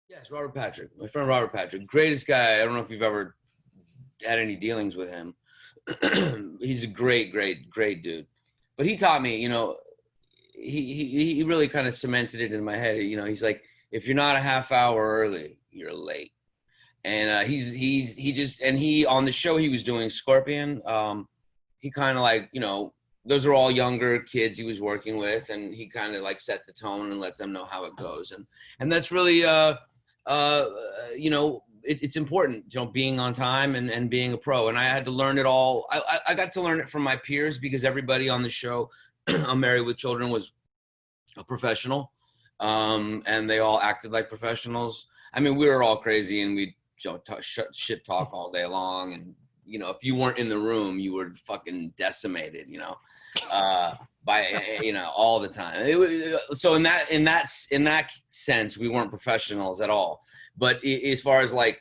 Yes, Robert Patrick, my friend Robert Patrick, greatest guy. I don't know if you've ever had any dealings with him. He's a great dude. But he taught me, he really kind of cemented it in my head. He's like, if you're not a half hour early, you're late. And he on the show he was doing, Scorpion, he kind of like, those are all younger kids he was working with, and he kind of like set the tone and let them know how it goes. And that's really, it's important, being on time and being a pro. And I had to learn it all. I got to learn it from my peers because everybody on the show, I'm Married with Children, was a professional, and they all acted like professionals. I mean, we were all crazy, and we shit talk all day long, and if you weren't in the room, you were fucking decimated, by all the time. So in that sense, we weren't professionals at all. But as far as like,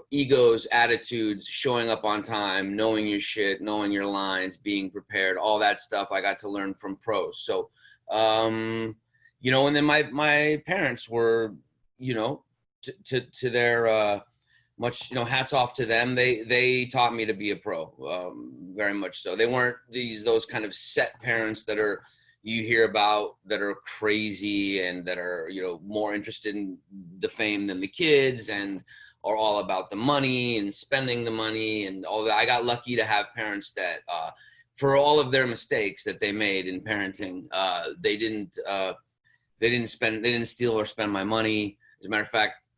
egos, attitudes, showing up on time, knowing your shit, knowing your lines, being prepared, all that stuff, I got to learn from pros. So, and then my parents were, to their much, hats off to them. They taught me to be a pro, very much so. They weren't those kind of set parents that you hear about that are crazy and that are, more interested in the fame than the kids and are all about the money and spending the money and all that. I got lucky to have parents that, for all of their mistakes that they made in parenting, they didn't steal or spend my money. As a matter of fact,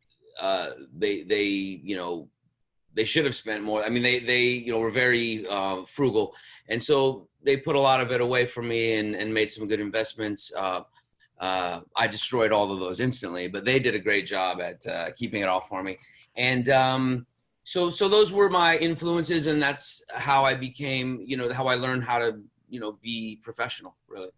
they should have spent more. I mean, they were very frugal, and so they put a lot of it away from me and made some good investments. I destroyed all of those instantly, but they did a great job at keeping it all for me. And so those were my influences, and that's how I became, how I learned how to, be professional, really.